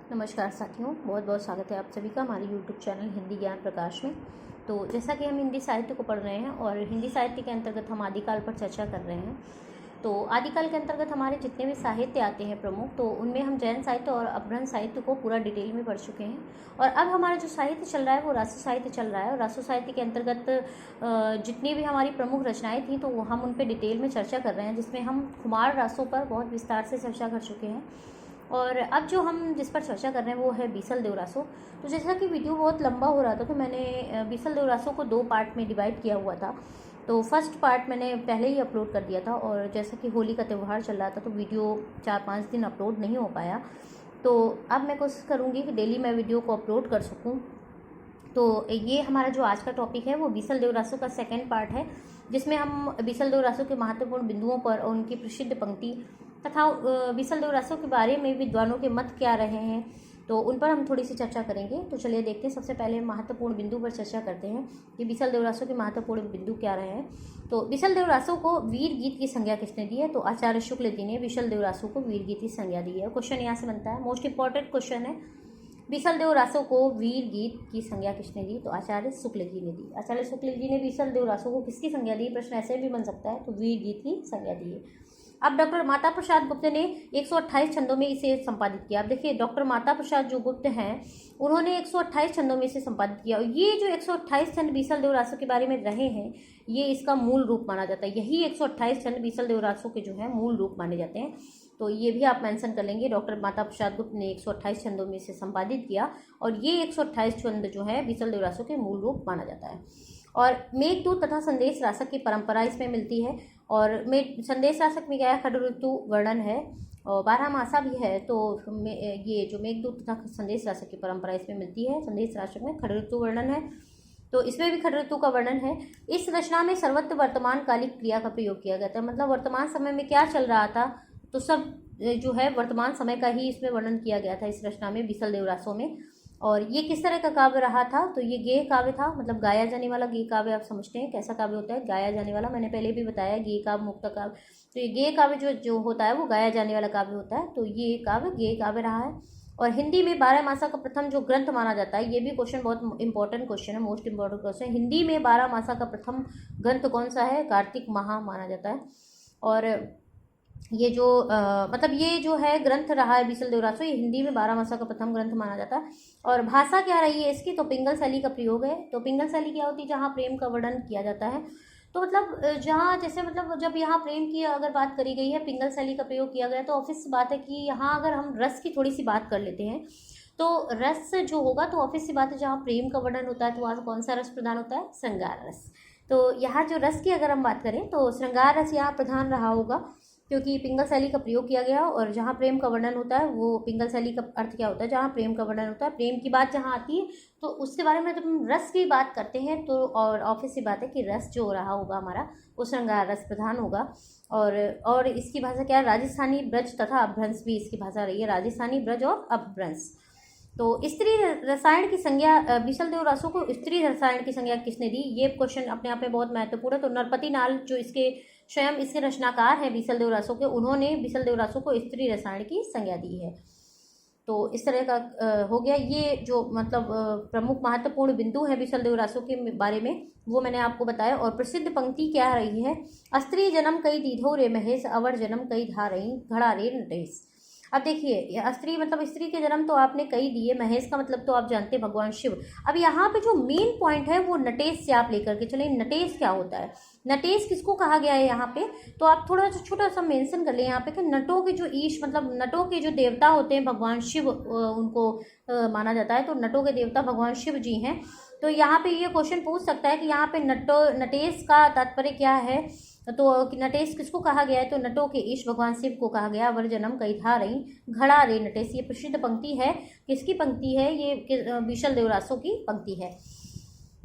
नमस्कार साथियों, बहुत बहुत स्वागत है आप सभी का हमारे YouTube चैनल हिंदी ज्ञान प्रकाश में। तो जैसा कि हम हिंदी साहित्य को पढ़ रहे हैं और हिंदी साहित्य के अंतर्गत हम आदिकाल पर चर्चा कर रहे हैं। तो आदिकाल के अंतर्गत हमारे जितने भी साहित्य आते हैं प्रमुख, तो उनमें हम जैन साहित्य और अपभ्रंश साहित्य को पूरा डिटेल में पढ़ चुके हैं। और अब हमारा जो साहित्य चल रहा है वो रासो साहित्य चल रहा है। और रासो साहित्य के अंतर्गत जितनी भी हमारी प्रमुख रचनाएँ थी तो वो हम उन पर डिटेल में चर्चा कर रहे हैं, जिसमें हम कुमार रासों पर बहुत विस्तार से चर्चा कर चुके हैं। और अब जो हम जिस पर चर्चा कर रहे हैं वो है बीसल देव रासो। तो जैसा कि वीडियो बहुत लंबा हो रहा था तो मैंने बीसल देव रासो को 2 पार्ट में डिवाइड किया हुआ था। तो फर्स्ट पार्ट मैंने पहले ही अपलोड कर दिया था, और जैसा कि होली का त्यौहार चल रहा था तो वीडियो 4-5 दिन अपलोड नहीं हो पाया। तो अब मैं कोशिश करूँगी कि डेली मैं वीडियो को अपलोड कर सकूँ। तो ये हमारा जो आज का टॉपिक है वो बीसल देव रासो का सेकेंड पार्ट है, जिसमें हम बीसल देव रासो के महत्वपूर्ण बिंदुओं पर और उनकी प्रसिद्ध पंक्ति तथा बीसल देव रासो के बारे में विद्वानों के मत क्या रहे हैं, तो उन पर हम थोड़ी सी चर्चा करेंगे। तो चलिए देखते हैं। सबसे पहले महत्वपूर्ण बिंदु पर चर्चा करते हैं कि बीसल देव रासो के महत्वपूर्ण बिंदु क्या रहे हैं। तो बीसल देव रासो को वीर गीत की संज्ञा किसने दी है? तो आचार्य शुक्ल जी ने बीसल देव रासो को वीर गीत की संज्ञा दी है। क्वेश्चन यहाँ से बनता है, मोस्ट इंपॉर्टेंट क्वेश्चन है, बीसल देव रासो को वीर गीत की संज्ञा किसने दी? तो आचार्य शुक्ल जी ने दी। आचार्य शुक्ल जी ने बीसल देव रासो को किसकी संज्ञा दी? प्रश्न ऐसे भी बन सकता है, तो वीर गीत की संज्ञा दी है। अब डॉक्टर माता प्रसाद गुप्त ने 128 छंदों में इसे संपादित किया। अब देखिए, डॉक्टर माता प्रसाद जो गुप्त हैं उन्होंने 128 छंदों में इसे संपादित किया। और ये जो 128 छंद बीसल देव रासो के बारे में रहे हैं, ये इसका मूल रूप माना जाता है। यही 128 छंद बीसल देव रासो के जो है मूल रूप माने जाते हैं। तो ये भी आप मेंशन कर लेंगे, डॉक्टर माता प्रसाद गुप्त ने 128 छंदों में इसे संपादित किया, और ये 128 छंद जो है बीसल देव रासो के मूल रूप माना जाता है। और मेघदूत तथा संदेश रासक की परंपरा इसमें मिलती है। और संदेश रासक में क्या है? खड़ ऋतु वर्णन है और 12 मासा भी है। तो ये जो मेघदूत तथा संदेश रासक की परंपरा इसमें मिलती है। संदेश रासक में खड़ ऋतु वर्णन है, तो इसमें भी खड़ ऋतु का वर्णन है। इस रचना में सर्वत्र वर्तमान कालिक क्रिया का प्रयोग किया गया था, मतलब वर्तमान समय में क्या चल रहा था तो सब जो है वर्तमान समय का ही इसमें वर्णन किया गया था इस रचना में, बीसल देव रासो में। और ये किस तरह का काव्य रहा था? तो ये गेय काव्य था, मतलब गाया जाने वाला गेय काव्य। आप समझते हैं कैसा काव्य होता है? गाया जाने वाला। मैंने पहले भी बताया गेय काव्य, मुक्त काव्य। तो ये गेय काव्य जो होता है वो गाया जाने वाला काव्य होता है। तो ये काव्य गेय काव्य रहा है। और हिंदी में 12 मासा का प्रथम जो ग्रंथ माना जाता है, ये भी क्वेश्चन बहुत इंपॉर्टेंट क्वेश्चन है, मोस्ट इंपॉर्टेंट क्वेश्चन। हिंदी में 12 मासा का प्रथम ग्रंथ कौन सा है? कार्तिक महा माना जाता है। और ये जो मतलब ये जो है ग्रंथ रहा है बीसल देव रासो, ये हिंदी में 12 मासा का प्रथम ग्रंथ माना जाता है। और भाषा क्या रही है इसकी? तो पिंगल शैली का प्रयोग है। तो पिंगल शैली क्या होती है? जहाँ प्रेम का वर्णन किया जाता है। तो मतलब जहाँ जैसे मतलब जब यहाँ प्रेम की अगर बात करी गई है, पिंगल शैली का प्रयोग किया गया, तो ऑफिस से बात है कि यहाँ अगर हम रस की थोड़ी सी बात कर लेते हैं, तो रस जो होगा तो ऑफिस से बात है, जहाँ प्रेम का वर्णन होता है तो वहाँ कौन सा रस प्रधान होता है? श्रृंगार रस। तो यहाँ जो रस की अगर हम बात करें तो श्रृंगार रस यहाँ प्रधान रहा होगा, क्योंकि पिंगल शैली का प्रयोग किया गया। और जहाँ प्रेम का वर्णन होता है वो पिंगल शैली का अर्थ क्या होता है? जहाँ प्रेम का वर्णन होता है, प्रेम की बात जहाँ आती है तो उसके बारे में जब हम रस की बात करते हैं तो और ऑफिस से बात है कि रस जो रहा होगा हमारा वो श्रृंगार रस प्रधान होगा। और इसकी भाषा क्या है? राजस्थानी ब्रज तथा अपभ्रंश भी इसकी भाषा रही है, राजस्थानी ब्रज और अपभ्रंश। तो स्त्री रसायन की संज्ञा बीसल देव रासो को स्त्री रसायन की संज्ञा किसने दी? ये क्वेश्चन अपने आप में बहुत महत्वपूर्ण है। तो नरपति नाल जो इसके स्वयं इसके रचनाकार हैं बीसल देव रासो के, उन्होंने बीसल देव रासो को स्त्री रसायन की संज्ञा दी है। तो इस तरह का हो गया। ये जो मतलब प्रमुख महत्वपूर्ण बिंदु है बीसल देव रासो के बारे में वो मैंने आपको बताया। और प्रसिद्ध पंक्ति क्या रही है? अस्त्री जन्म कई दीधो रे महेश, अवर जन्म कई धारई घड़ा रे नटेश। अब देखिए, अस्त्री मतलब स्त्री के जन्म तो आपने कई दिए, महेश का मतलब तो आप जानते हैं भगवान शिव। अब यहाँ पे जो मेन पॉइंट है वो नटेश से आप लेकर के चले। नटेश क्या होता है? नटेश किसको कहा गया है यहाँ पे? तो आप थोड़ा सा छोटा सा मेंशन कर लें यहाँ पे कि नटों के जो ईश मतलब नटों के जो देवता होते हैं भगवान शिव, उनको माना जाता है। तो नटों के देवता भगवान शिव जी हैं। तो यहाँ पे ये क्वेश्चन पूछ सकता है कि यहाँ पे नटेश का तात्पर्य क्या है? तो नटेश किसको कहा गया है? तो नटों के ईश भगवान शिव को कहा गया। वर जन्म कई था रही घड़ा रे नटेश। ये प्रसिद्ध पंक्ति है। किसकी पंक्ति है? ये बीसल देव रासो की पंक्ति है।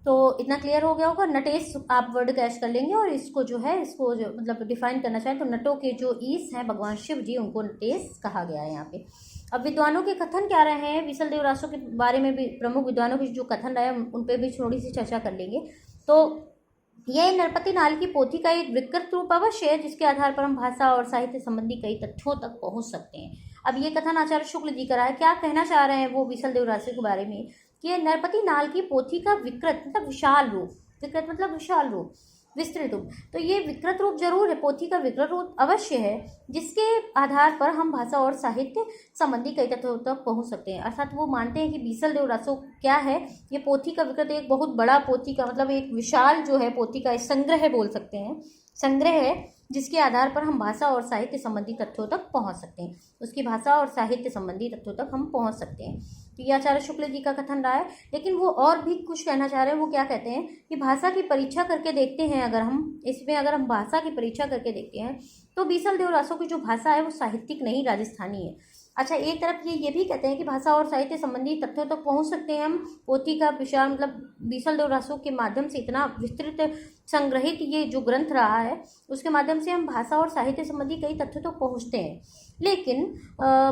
तो इतना क्लियर हो गया होगा। नटेश आप वर्ड कैच कर लेंगे। और इसको जो है इसको जो मतलब डिफाइन करना चाहें तो नटों के जो ईश हैं भगवान शिव जी, उनको नटेश कहा गया है यहाँ पे। अब विद्वानों के कथन क्या रहे हैं बीसल देव रासो के बारे में भी, प्रमुख विद्वानों के जो कथन रहे उन पर भी थोड़ी सी चर्चा कर लेंगे। तो यह नरपति नाल की पोथी का एक विकृत रूप अवश्य है, जिसके आधार पर हम भाषा और साहित्य संबंधी कई तथ्यों तक पहुंच सकते हैं। अब ये कथन आचार्य शुक्ल जी का है। क्या कहना चाह रहे हैं वो बीसल देव रासो के बारे में कि नरपति नाल की पोथी का विकृत मतलब विशाल रूप, विकृत मतलब विशाल रूप, विस्तृत रूप, तो ये विकृत रूप जरूर है, पोथी का विकृत रूप अवश्य है, जिसके आधार पर हम भाषा और साहित्य संबंधी कई तथ्यों तक पहुंच सकते हैं। अर्थात वो मानते हैं कि बीसल देव रासो क्या है, ये पोथी का विकृत, एक बहुत बड़ा पोथी का मतलब एक विशाल जो है पोथी का संग्रह बोल सकते हैं, संग्रह है, जिसके आधार पर हम भाषा और साहित्य संबंधी तथ्यों तक पहुंच सकते हैं, उसकी भाषा और साहित्य संबंधी तथ्यों तक हम पहुंच सकते हैं। तो ये आचार्य शुक्ल जी का कथन रहा है। लेकिन वो और भी कुछ कहना चाह रहे हैं। वो क्या कहते हैं कि भाषा की परीक्षा करके देखते हैं, अगर हम भाषा की परीक्षा करके देखते हैं तो बीसल देव रासो की जो भाषा है वो साहित्यिक नहीं, राजस्थानी है। अच्छा, एक तरफ ये भी कहते हैं कि भाषा और साहित्य संबंधी तथ्यों तक पहुंच सकते हैं हम पोथी का विशाल मतलब बीसल देव रासो के माध्यम से, इतना विस्तृत संग्रहित ये जो ग्रंथ रहा है उसके माध्यम से हम भाषा और साहित्य संबंधी कई तथ्यों तक पहुंचते हैं। लेकिन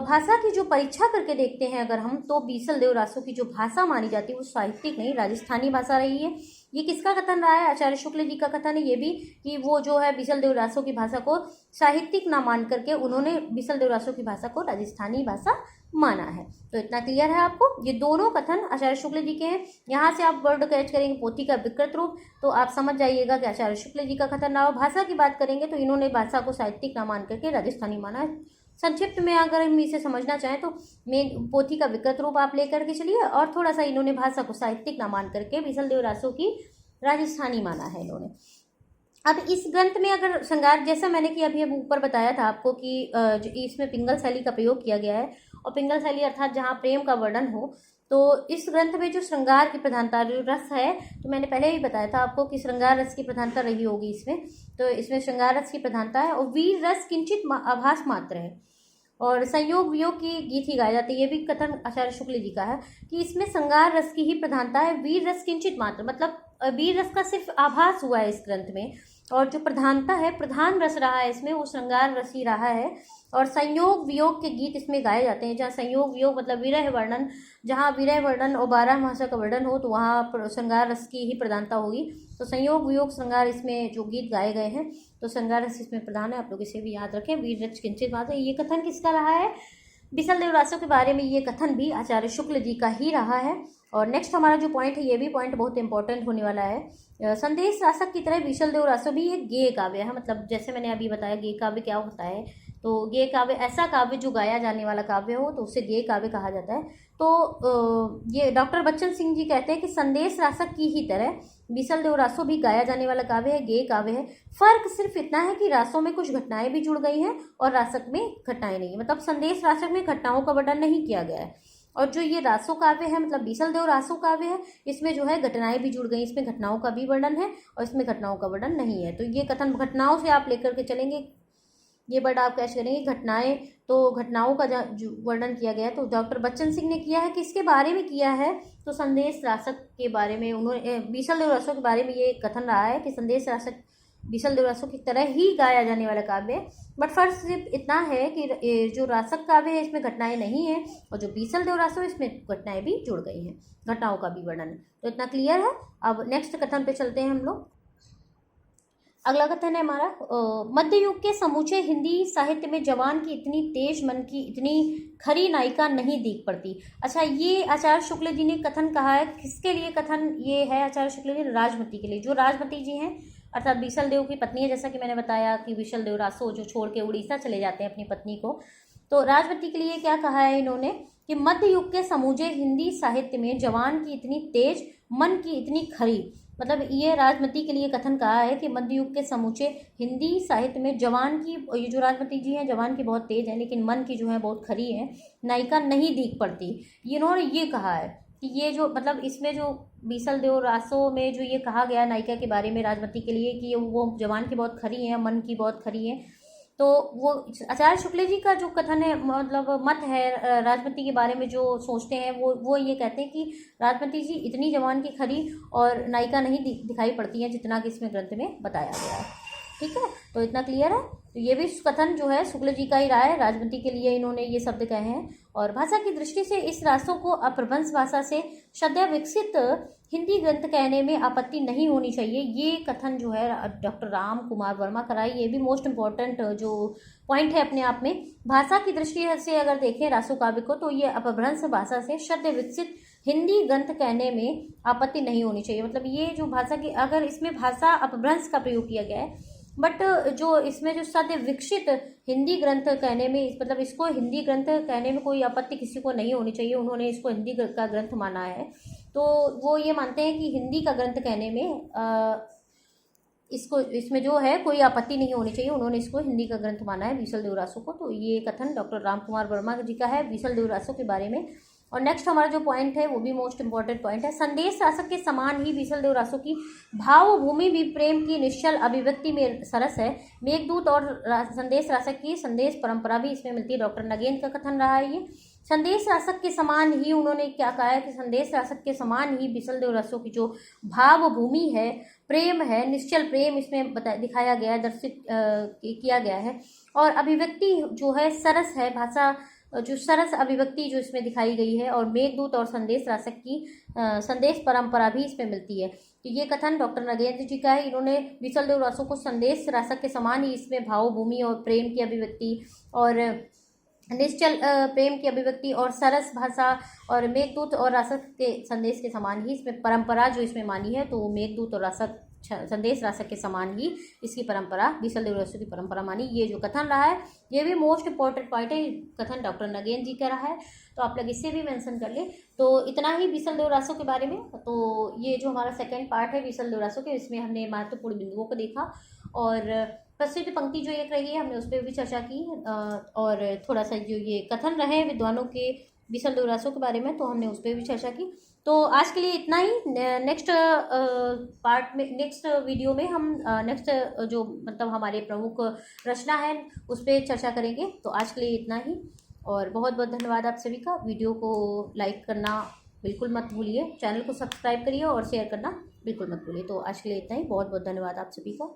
भाषा की जो परीक्षा करके देखते हैं अगर हम, तो बीसल देव रासो की जो भाषा मानी जाती है वो साहित्यिक नहीं, राजस्थानी भाषा रही है। ये किसका कथन रहा है? आचार्य शुक्ल जी का कथन है ये भी, कि वो जो है बीसल देव रासो की भाषा को साहित्यिक ना मान करके उन्होंने बीसल देव रासो की भाषा को राजस्थानी भाषा माना है। तो इतना क्लियर है आपको? ये दोनों कथन आचार्य शुक्ल जी के हैं। यहाँ से आप वर्ड कैच करेंगे पोथी का विकृत रूप, तो आप समझ जाइएगा कि आचार्य शुक्ल जी का कथन रहा। भाषा की बात करेंगे तो इन्होंने भाषा को साहित्यिक ना मान करके राजस्थानी माना है। संक्षिप्त में अगर हम इसे समझना चाहें तो मेन पोथी का विकृत रूप आप लेकर के चलिए, और थोड़ा सा इन्होंने भाषा को साहित्यिक ना मान करके बीसल देव रासो की राजस्थानी माना है इन्होंने। अब इस ग्रंथ में अगर श्रृंगार, जैसा मैंने कि अभी ऊपर बताया था आपको कि इसमें पिंगल शैली का प्रयोग किया गया है, और पिंगल शैली अर्थात जहाँ प्रेम का वर्णन हो, तो इस ग्रंथ में जो श्रृंगार की प्रधानता रस है, तो मैंने पहले ही बताया था आपको कि श्रृंगार रस की प्रधानता रही होगी इसमें, तो इसमें श्रृंगार रस की प्रधानता है, और वीर रस किंचित आभास मात्र है, और संयोग वियोग की गीत ही गाए जाते हैं। ये भी कथन आचार्य शुक्ल जी का है कि इसमें श्रृंगार रस की ही प्रधानता है, वीर रस किंचित मात्र, मतलब वीर रस का सिर्फ आभास हुआ है इस ग्रंथ में, और जो प्रधानता है, प्रधान रस रहा है इसमें, वो श्रृंगार रस ही रहा है। और संयोग वियोग के गीत इसमें गाए जाते हैं, जहाँ संयोग वियोग मतलब विरह वर्णन, जहाँ विरह वर्णन और 12 मासा का वर्णन हो तो वहाँ श्रृंगार रस की ही प्रधानता होगी। तो संयोग वियोग श्रृंगार इसमें जो गीत गाए गए हैं, तो श्रृंगार रस इसमें प्रधान है, आप लोग इसे भी याद रखें। वीर रस किंचित मात्र, ये कथन किसका रहा है? बीसल देव रासो के बारे में ये कथन भी आचार्य शुक्ल जी का ही रहा है। और नेक्स्ट हमारा जो पॉइंट है, ये भी पॉइंट बहुत इंपॉर्टेंट होने वाला है। संदेश रासक की तरह बीसल देव रासो भी एक गेय काव्य है, मतलब जैसे मैंने अभी बताया गेय काव्य क्या होता है, तो गेय काव्य ऐसा काव्य जो गाया जाने वाला काव्य हो तो उसे गेय काव्य कहा जाता है। तो ये डॉक्टर बच्चन सिंह जी कहते हैं कि संदेश रासक की ही तरह बीसल देव रासो भी गाया जाने वाला काव्य है, गेय काव्य है। फर्क सिर्फ इतना है कि रासों में कुछ घटनाएं भी जुड़ गई हैं और रासक में घटनाएं नहीं, मतलब संदेश रासक में घटनाओं का वर्णन नहीं किया गया है, और जो ये रासो काव्य है मतलब बीसल देव रासो काव्य है, इसमें जो है घटनाएं भी जुड़ गई, इसमें घटनाओं का भी वर्णन है और इसमें घटनाओं का वर्णन नहीं है। तो ये कथन घटनाओं से आप लेकर के चलेंगे, ये वर्ड आप कैसे करेंगे घटनाएं, तो घटनाओं का जो वर्णन किया गया है तो डॉक्टर बच्चन सिंह ने किया है, किसके बारे में किया है? तो संदेश रासक के बारे में उन्होंने, बीसल देव रासो के बारे में ये कथन रहा है कि संदेश रासक बीसल देव रासो की तरह ही गाया जाने वाला काव्य है। बट फर्क सिर्फ इतना है कि जो रासक काव्य है इसमें घटनाएं नहीं है, और जो बीसल देव रासो इसमें घटनाएं भी जुड़ गई हैं, घटनाओं का भी वर्णन। तो इतना क्लियर है। अब नेक्स्ट कथन पे चलते हैं हम लोग। अगला कथन है हमारा, मध्य युग के समूचे हिंदी साहित्य में जवान की इतनी तेज मन की इतनी खरी नायिका नहीं दिख पड़ती। अच्छा, ये आचार्य शुक्ल जी ने कथन कहा है, किसके लिए कथन ये है? आचार्य शुक्ल जी राजमती के लिए। जो राजमती जी हैं अर्थात बीसल देव की पत्नी है, जैसा कि मैंने बताया कि बीसल देव रासो जो छोड़ के उड़ीसा चले जाते हैं अपनी पत्नी को, तो राजमती के लिए क्या कहा है इन्होंने कि मध्य युग के समूचे हिंदी साहित्य में जवान की इतनी तेज मन की इतनी खरी, मतलब ये राजमती के लिए कथन कहा है कि मध्य युग के समूचे हिंदी साहित्य में जवान की, ये जो राजमती जी हैं जवान की बहुत तेज है लेकिन मन की जो है बहुत खरी है, नायिका नहीं दिख पड़ती। इन्होंने ये कहा है कि ये जो मतलब इसमें जो बीसल देव रासो में जो ये कहा गया नायिका के बारे में राजमती के लिए कि वो जवान की बहुत खरी है, मन की बहुत खरी है, तो वो आचार्य शुक्ल जी का जो कथन है मतलब मत है राजमती के बारे में जो सोचते हैं वो ये कहते हैं कि राजमती जी इतनी जवान की खरी और नायिका नहीं दिखाई पड़ती है जितना कि इसमें ग्रंथ में बताया गया है। ठीक है, तो इतना क्लियर है। तो ये भी कथन जो है शुक्ल जी का ही रहा है, राजमती के लिए इन्होंने ये शब्द कहे हैं। और भाषा की दृष्टि से इस रासों को अपभ्रंश भाषा से सद्य विकसित हिंदी ग्रंथ कहने में आपत्ति नहीं होनी चाहिए। ये कथन जो है डॉक्टर राम कुमार वर्मा का है। ये भी मोस्ट इम्पॉर्टेंट जो पॉइंट है अपने आप में। भाषा की दृष्टि से अगर देखें रासो काव्य को, तो ये अपभ्रंश भाषा से सद्य विकसित हिंदी ग्रंथ कहने में आपत्ति नहीं होनी चाहिए। मतलब ये जो भाषा की, अगर इसमें भाषा अपभ्रंश का प्रयोग किया गया है, बट जो इसमें जो सद्य विकसित हिंदी ग्रंथ कहने में, मतलब इसको हिंदी ग्रंथ कहने में कोई आपत्ति किसी को नहीं होनी चाहिए। उन्होंने इसको हिंदी का ग्रंथ माना है, तो वो ये मानते हैं कि हिंदी का ग्रंथ कहने में इसको, इसमें जो है कोई आपत्ति नहीं होनी चाहिए। उन्होंने इसको हिंदी का ग्रंथ माना है बीसल देव रासो को। तो ये कथन डॉक्टर राम कुमार वर्मा जी का है बीसल देव रासो के बारे में। और नेक्स्ट हमारा जो पॉइंट है वो भी मोस्ट इंपॉर्टेंट पॉइंट है। संदेश रासक के समान ही बीसल देव रासो की भाव भूमि भी प्रेम की निश्चल अभिव्यक्ति में सरस है। मेघदूत और संदेश रासक की संदेश परंपरा भी इसमें मिलती है। डॉक्टर नगेंद्र का कथन रहा है ये। संदेश रासक के समान ही, उन्होंने क्या कहा है कि संदेश रासक के समान ही बीसल देव रासो की जो भाव भूमि है, प्रेम है, निश्चल प्रेम इसमें दिखाया गया है, दर्शित किया गया है। और अभिव्यक्ति जो है सरस है, भाषा जो सरस अभिव्यक्ति जो इसमें दिखाई गई है। और मेघदूत और संदेश रासक की संदेश परंपरा भी इसमें मिलती है। तो ये कथन डॉक्टर नगेंद्र जी का है। इन्होंने बीसल देव रासो को संदेश रासक के समान ही इसमें भाव भूमि और प्रेम की अभिव्यक्ति और निश्चल प्रेम की अभिव्यक्ति और सरस भाषा और मेघदूत और रासक के संदेश के समान ही इसमें परंपरा जो इसमें मानी है, तो मेघदूत और रासक संदेश रासक के समान ही इसकी परंपरा बीसल देव रासो की परंपरा मानी। ये जो कथन रहा है ये भी मोस्ट इंपॉर्टेंट पॉइंट है। कथन डॉक्टर नगेंद्र जी का रहा है, तो आप लोग इससे भी मेंशन कर ले। तो इतना ही बीसल देव रासो के बारे में। तो ये जो हमारा सेकंड पार्ट है बीसल देव रासो के, इसमें हमने महत्वपूर्ण बिंदुओं को देखा और प्रसिद्ध पंक्ति जो एक रही है हमने उस पर भी चर्चा की। और थोड़ा सा जो ये कथन रहे विद्वानों के बीसल देव रासो के बारे में, तो हमने उस पर भी चर्चा की। तो आज के लिए इतना ही। नेक्स्ट पार्ट में, नेक्स्ट वीडियो में हम नेक्स्ट जो मतलब हमारे प्रमुख रचना है उस पर चर्चा करेंगे। तो आज के लिए इतना ही और बहुत बहुत धन्यवाद आप सभी का। वीडियो को लाइक करना बिल्कुल मत भूलिए, चैनल को सब्सक्राइब करिए और शेयर करना बिल्कुल मत भूलिए। तो आज के लिए इतना ही, बहुत बहुत धन्यवाद आप सभी का।